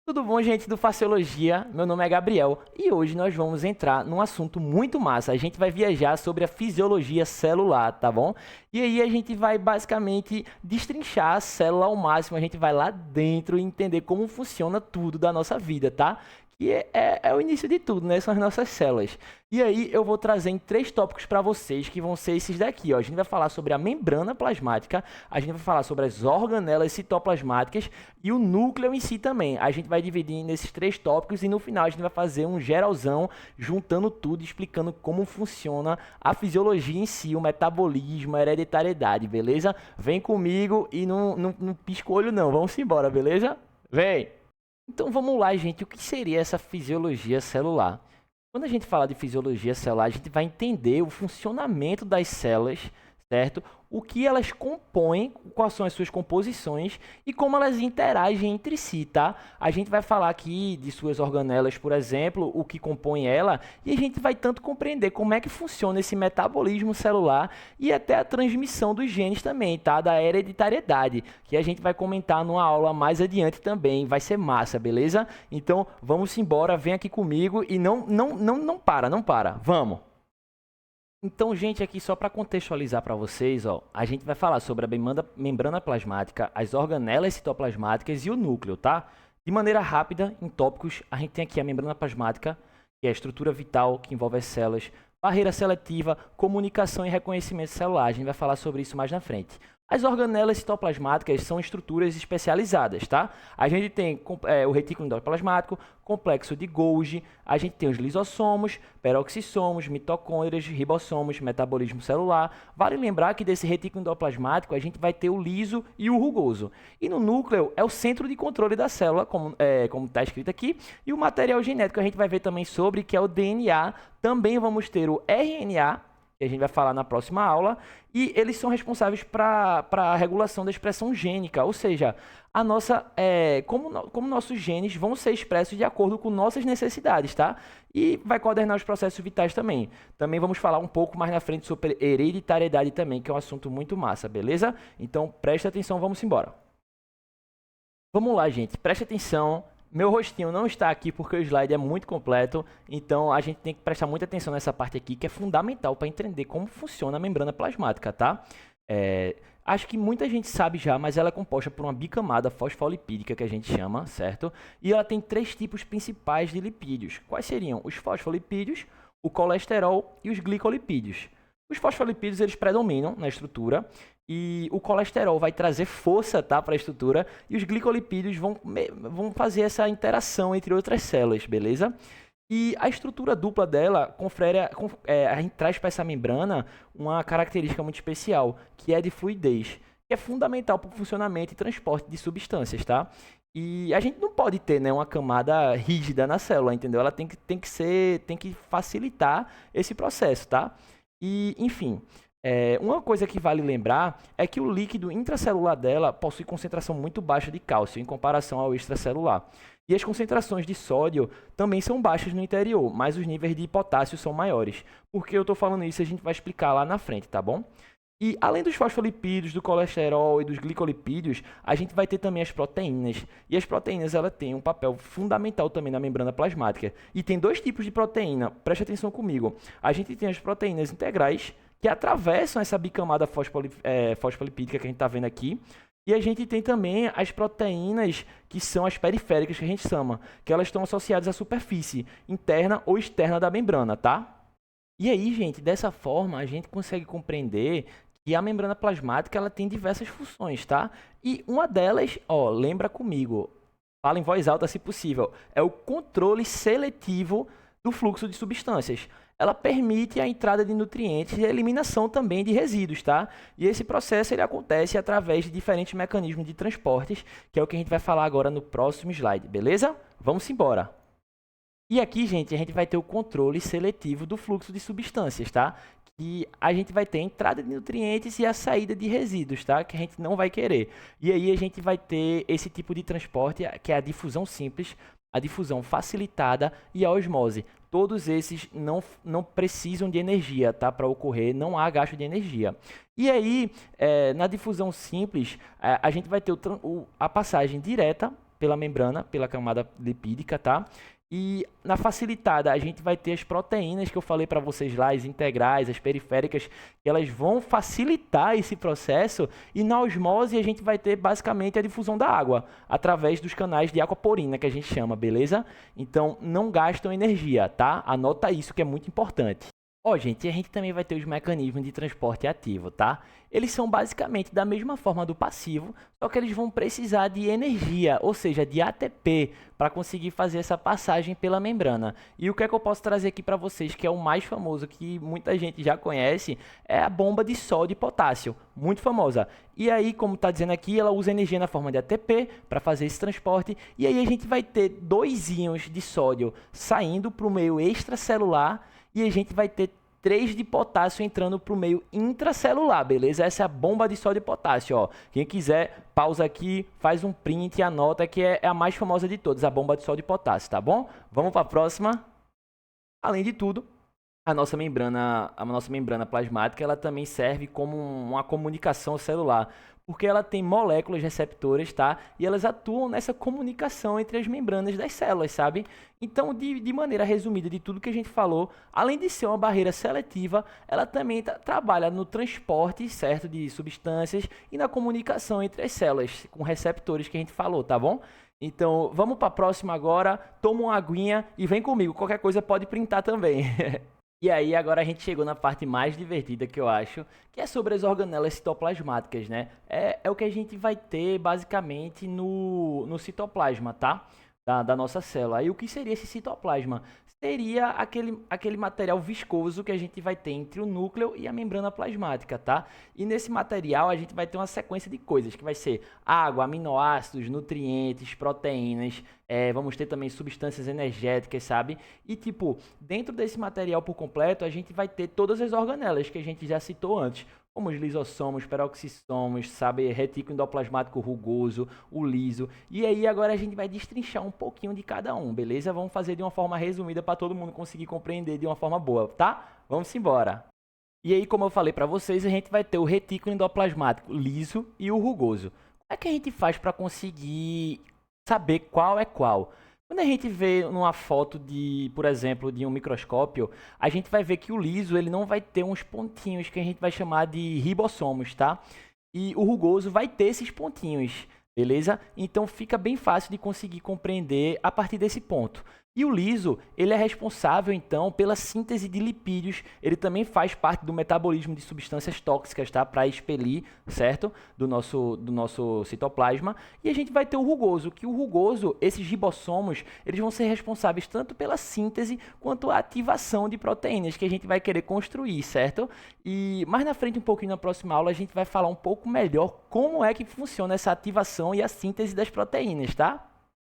Tudo bom, gente do Faciologia? Meu nome é Gabriel e hoje nós vamos entrar num assunto muito massa. A gente vai viajar sobre a fisiologia celular, tá bom? E aí a gente vai basicamente destrinchar a célula ao máximo, a gente vai lá dentro e entender como funciona tudo da nossa vida, tá? Que é o início de tudo, né? São as nossas células. E aí eu vou trazer em 3 tópicos para vocês, que vão ser esses daqui, ó. A gente vai falar sobre a membrana plasmática, a gente vai falar sobre as organelas citoplasmáticas e o núcleo em si também. A gente vai dividir nesses 3 tópicos e no final a gente vai fazer um geralzão, juntando tudo, explicando como funciona a fisiologia em si, o metabolismo, a hereditariedade, beleza? Vem comigo e não pisca o olho não, vamos embora, beleza? Vem! Então vamos lá, gente. O que seria essa fisiologia celular? Quando a gente fala de fisiologia celular, a gente vai entender o funcionamento das células, certo? O que elas compõem, quais são as suas composições e como elas interagem entre si, tá? A gente vai falar aqui de suas organelas, por exemplo, o que compõe ela, e a gente vai tanto compreender como é que funciona esse metabolismo celular e até a transmissão dos genes também, tá? Da hereditariedade, que a gente vai comentar numa aula mais adiante também, vai ser massa, beleza? Então, vamos embora, vem aqui comigo e não para, vamos! Então, gente, aqui só para contextualizar para vocês, ó, a gente vai falar sobre a membrana plasmática, as organelas citoplasmáticas e o núcleo, tá? De maneira rápida, em tópicos, a gente tem aqui a membrana plasmática, que é a estrutura vital que envolve as células, barreira seletiva, comunicação e reconhecimento celular. A gente vai falar sobre isso mais na frente. As organelas citoplasmáticas são estruturas especializadas, tá? A gente tem o retículo endoplasmático, complexo de Golgi, a gente tem os lisossomos, peroxissomos, mitocôndrias, ribossomos, metabolismo celular. Vale lembrar que desse retículo endoplasmático a gente vai ter o liso e o rugoso. E no núcleo é o centro de controle da célula, como está escrito aqui, e o material genético a gente vai ver também sobre, que é o DNA. Também vamos ter o RNA, que a gente vai falar na próxima aula, e eles são responsáveis para a regulação da expressão gênica, ou seja, a nossa, como nossos genes vão ser expressos de acordo com nossas necessidades, tá? E vai coordenar os processos vitais também. Também vamos falar um pouco mais na frente sobre hereditariedade também, que é um assunto muito massa, beleza? Então, preste atenção, vamos embora. Vamos lá, gente, preste atenção. Meu rostinho não está aqui porque o slide é muito completo, então a gente tem que prestar muita atenção nessa parte aqui, que é fundamental para entender como funciona a membrana plasmática, tá? Acho que muita gente sabe já, mas ela é composta por uma bicamada fosfolipídica, que a gente chama, certo? E ela tem 3 tipos principais de lipídios. Quais seriam? Os fosfolipídios, o colesterol e os glicolipídios. Os fosfolipídios, eles predominam na estrutura, e o colesterol vai trazer força, tá, para a estrutura, e os glicolipídios vão fazer essa interação entre outras células, beleza? E a estrutura dupla dela a gente traz para essa membrana uma característica muito especial, que é de fluidez, que é fundamental para o funcionamento e transporte de substâncias, tá? E a gente não pode ter, né, uma camada rígida na célula, entendeu? Ela tem que facilitar esse processo, tá? E, enfim, uma coisa que vale lembrar é que o líquido intracelular dela possui concentração muito baixa de cálcio em comparação ao extracelular. E as concentrações de sódio também são baixas no interior, mas os níveis de potássio são maiores. Por que eu estou falando isso, a gente vai explicar lá na frente, tá bom? E além dos fosfolipídios, do colesterol e dos glicolipídios, a gente vai ter também as proteínas. E as proteínas, ela têm um papel fundamental também na membrana plasmática. E tem 2 tipos de proteína, preste atenção comigo. A gente tem as proteínas integrais, que atravessam essa bicamada fosfolipídica que a gente está vendo aqui. E a gente tem também as proteínas que são as periféricas, que a gente chama, que elas estão associadas à superfície interna ou externa da membrana, tá? E aí, gente, dessa forma, a gente consegue compreender que a membrana plasmática ela tem diversas funções, tá? E uma delas, ó, lembra comigo, fala em voz alta se possível, é o controle seletivo do fluxo de substâncias. Ela permite a entrada de nutrientes e a eliminação também de resíduos, tá? E esse processo ele acontece através de diferentes mecanismos de transportes, que é o que a gente vai falar agora no próximo slide, beleza? Vamos embora! E aqui, gente, a gente vai ter o controle seletivo do fluxo de substâncias, tá? Que a gente vai ter a entrada de nutrientes e a saída de resíduos, tá? Que a gente não vai querer. E aí a gente vai ter esse tipo de transporte, que é a difusão simples, a difusão facilitada e a osmose. Todos esses não precisam de energia, tá? Para ocorrer, não há gasto de energia. E aí, na difusão simples, a gente vai ter a passagem direta pela membrana, pela camada lipídica, tá? E na facilitada, a gente vai ter as proteínas que eu falei para vocês lá, as integrais, as periféricas, que elas vão facilitar esse processo. E na osmose, a gente vai ter basicamente a difusão da água, através dos canais de aquaporina, que a gente chama, beleza? Então, não gastam energia, tá? Anota isso que é muito importante. Ó, gente, e a gente também vai ter os mecanismos de transporte ativo, tá? Eles são basicamente da mesma forma do passivo, só que eles vão precisar de energia, ou seja, de ATP, para conseguir fazer essa passagem pela membrana. E o que é que eu posso trazer aqui para vocês, que é o mais famoso, que muita gente já conhece, é a bomba de sódio e potássio, muito famosa. E aí, como está dizendo aqui, ela usa energia na forma de ATP para fazer esse transporte. E aí a gente vai ter 2 íons de sódio saindo para o meio extracelular, e a gente vai ter 3 de potássio entrando para o meio intracelular, beleza? Essa é a bomba de sódio e potássio, ó. Quem quiser, pausa aqui, faz um print e anota que é a mais famosa de todas, a bomba de sódio e potássio, tá bom? Vamos para a próxima. Além de tudo, a nossa membrana plasmática, ela também serve como uma comunicação celular, porque ela tem moléculas receptoras, tá? E elas atuam nessa comunicação entre as membranas das células, sabe? Então, de maneira resumida de tudo que a gente falou, além de ser uma barreira seletiva, ela também trabalha no transporte, certo, de substâncias e na comunicação entre as células, com receptores que a gente falou, tá bom? Então, vamos para a próxima agora, toma uma aguinha e vem comigo, qualquer coisa pode printar também. E aí, agora a gente chegou na parte mais divertida que eu acho, que é sobre as organelas citoplasmáticas, né? É o que a gente vai ter basicamente no citoplasma, tá? Da nossa célula. E o que seria esse citoplasma? Seria aquele material viscoso que a gente vai ter entre o núcleo e a membrana plasmática, tá? E nesse material a gente vai ter uma sequência de coisas, que vai ser água, aminoácidos, nutrientes, proteínas, vamos ter também substâncias energéticas, sabe? E tipo, dentro desse material por completo, a gente vai ter todas as organelas que a gente já citou antes, como os lisossomos, peroxissomos, sabe, retículo endoplasmático rugoso, o liso. E aí agora a gente vai destrinchar um pouquinho de cada um, beleza? Vamos fazer de uma forma resumida para todo mundo conseguir compreender de uma forma boa, tá? Vamos embora. E aí, como eu falei para vocês, a gente vai ter o retículo endoplasmático liso e o rugoso. Como é que a gente faz para conseguir saber qual é qual? Quando a gente vê numa foto de, por exemplo, de um microscópio, a gente vai ver que o liso ele não vai ter uns pontinhos que a gente vai chamar de ribossomos, tá? E o rugoso vai ter esses pontinhos, beleza? Então fica bem fácil de conseguir compreender a partir desse ponto. E o liso, ele é responsável, então, pela síntese de lipídios. Ele também faz parte do metabolismo de substâncias tóxicas, tá? Para expelir, certo? Do nosso citoplasma. E a gente vai ter o rugoso, que o rugoso, esses ribossomos, eles vão ser responsáveis tanto pela síntese quanto a ativação de proteínas que a gente vai querer construir, certo? E mais na frente, um pouquinho na próxima aula, a gente vai falar um pouco melhor como é que funciona essa ativação e a síntese das proteínas, tá?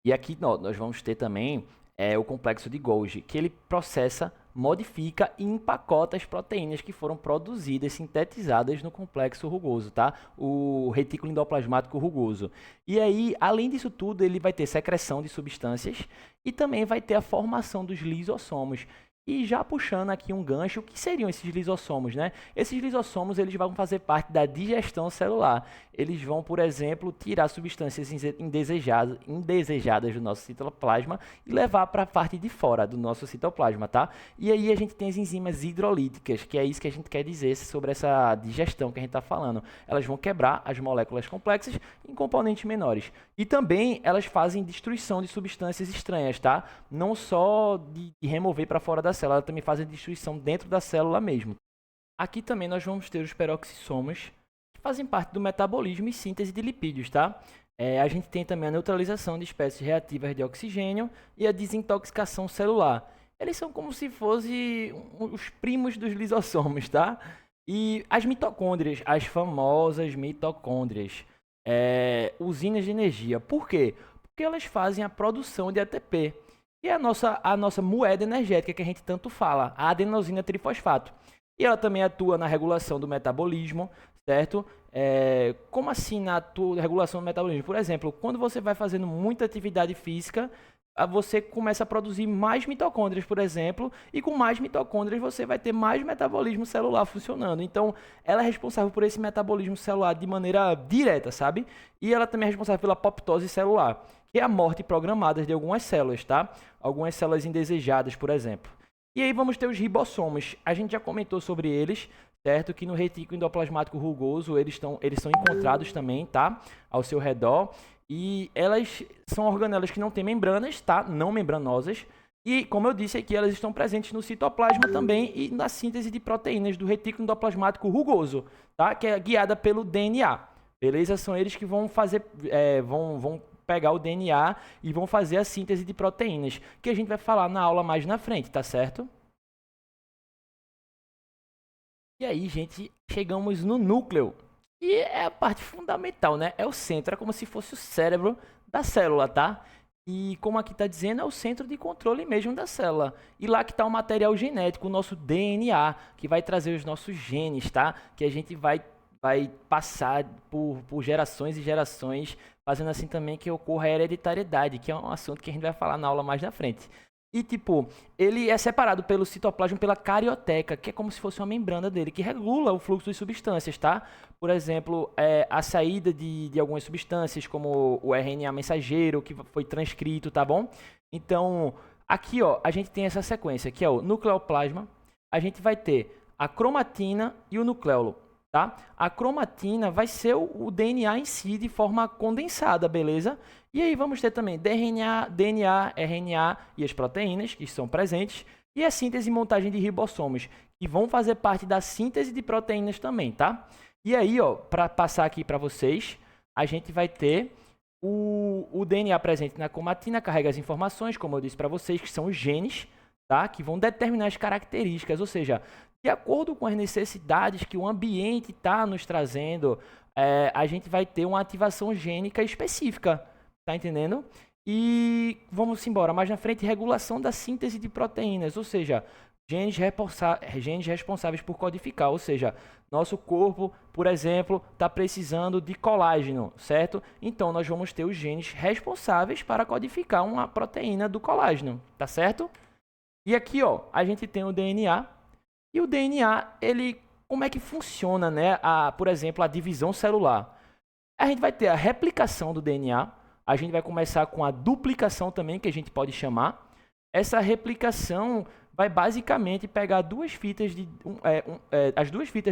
E aqui nós vamos ter também o complexo de Golgi, que ele processa, modifica e empacota as proteínas que foram produzidas, sintetizadas no complexo rugoso, tá? O retículo endoplasmático rugoso. E aí, além disso tudo, ele vai ter secreção de substâncias e também vai ter a formação dos lisossomos. E já puxando aqui um gancho, o que seriam esses lisossomos, né? Esses lisossomos, eles vão fazer parte da digestão celular. Eles vão, por exemplo, tirar substâncias indesejadas do nosso citoplasma e levar para a parte de fora do nosso citoplasma, tá? E aí a gente tem as enzimas hidrolíticas, que é isso que a gente quer dizer sobre essa digestão que a gente está falando. Elas vão quebrar as moléculas complexas em componentes menores. E também elas fazem destruição de substâncias estranhas, tá? Não só de remover para fora da célula, ela também faz a destruição dentro da célula mesmo. Aqui também nós vamos ter os peroxissomos, que fazem parte do metabolismo e síntese de lipídios, tá? A gente tem também a neutralização de espécies reativas de oxigênio e a desintoxicação celular. Eles são como se fossem os primos dos lisossomos, tá? E as mitocôndrias, as famosas mitocôndrias, usinas de energia. Por quê? Porque elas fazem a produção de ATP. E é a nossa moeda energética que a gente tanto fala, a adenosina trifosfato. E ela também atua na regulação do metabolismo, certo? Como assim na regulação do metabolismo? Por exemplo, quando você vai fazendo muita atividade física, você começa a produzir mais mitocôndrias, por exemplo, e com mais mitocôndrias você vai ter mais metabolismo celular funcionando. Então, ela é responsável por esse metabolismo celular de maneira direta, sabe? E ela também é responsável pela apoptose celular, e a morte programada de algumas células, tá? Algumas células indesejadas, por exemplo. E aí vamos ter os ribossomos. A gente já comentou sobre eles, certo? Que no retículo endoplasmático rugoso eles são encontrados também, tá? Ao seu redor. E elas são organelas que não têm membranas, tá? Não membranosas. E, como eu disse aqui, elas estão presentes no citoplasma também e na síntese de proteínas do retículo endoplasmático rugoso, tá? Que é guiada pelo DNA. Beleza? São eles que vão fazer, vão pegar o DNA e vão fazer a síntese de proteínas, que a gente vai falar na aula mais na frente, tá certo? E aí, gente, chegamos no núcleo, que é a parte fundamental, né? É o centro, é como se fosse o cérebro da célula, tá? E como aqui está dizendo, é o centro de controle mesmo da célula. E lá que está o material genético, o nosso DNA, que vai trazer os nossos genes, tá? Que a gente vai passar por gerações e gerações, fazendo assim também que ocorra a hereditariedade, que é um assunto que a gente vai falar na aula mais na frente. E, tipo, ele é separado pelo citoplasma pela carioteca, que é como se fosse uma membrana dele, que regula o fluxo de substâncias, tá? Por exemplo, a saída de algumas substâncias, como o RNA mensageiro, que foi transcrito, tá bom? Então, aqui, ó, a gente tem essa sequência, que é o nucleoplasma, a gente vai ter a cromatina e o nucleolo. Tá? A cromatina vai ser o DNA em si de forma condensada, beleza? E aí vamos ter também DNA, RNA e as proteínas que estão presentes e a síntese e montagem de ribossomos, que vão fazer parte da síntese de proteínas também, tá? E aí, ó, para passar aqui para vocês, a gente vai ter o DNA presente na cromatina, carrega as informações, como eu disse para vocês, que são os genes, tá? Que vão determinar as características, ou seja, de acordo com as necessidades que o ambiente está nos trazendo, a gente vai ter uma ativação gênica específica, tá entendendo? E vamos embora, mais na frente, regulação da síntese de proteínas, ou seja, genes responsáveis por codificar, ou seja, nosso corpo, por exemplo, está precisando de colágeno, certo? Então, nós vamos ter os genes responsáveis para codificar uma proteína do colágeno, tá certo? E aqui, ó, a gente tem o DNA. E o DNA, como é que funciona, né? Por exemplo, a divisão celular. A gente vai ter a replicação do DNA, a gente vai começar com a duplicação também, que a gente pode chamar. Essa replicação vai basicamente pegar as duas fitas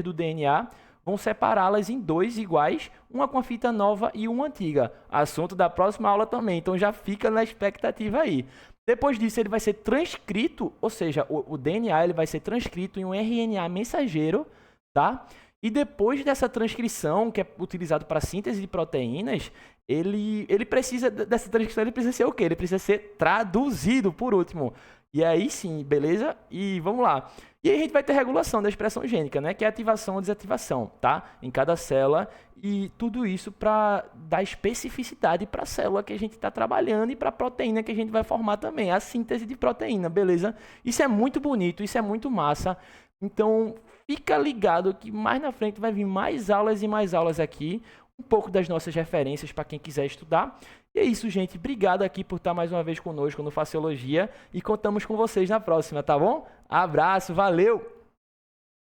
do DNA, vão separá-las em dois iguais, uma com a fita nova e uma antiga. Assunto da próxima aula também, então já fica na expectativa aí. Depois disso, ele vai ser transcrito, ou seja, o DNA ele vai ser transcrito em um RNA mensageiro, tá? E depois dessa transcrição, que é utilizado para síntese de proteínas, ele precisa, dessa transcrição, ele precisa ser o quê? Ele precisa ser traduzido, por último. E aí sim, beleza? E vamos lá. E aí a gente vai ter regulação da expressão gênica, né? Que é ativação ou desativação, tá? Em cada célula. E tudo isso para dar especificidade para a célula que a gente está trabalhando e para a proteína que a gente vai formar também. A síntese de proteína, beleza? Isso é muito bonito, isso é muito massa. Então, fica ligado que mais na frente vai vir mais aulas e mais aulas aqui. Um pouco das nossas referências para quem quiser estudar. E é isso, gente. Obrigado aqui por estar mais uma vez conosco no Faciologia e contamos com vocês na próxima, tá bom? Abraço, valeu!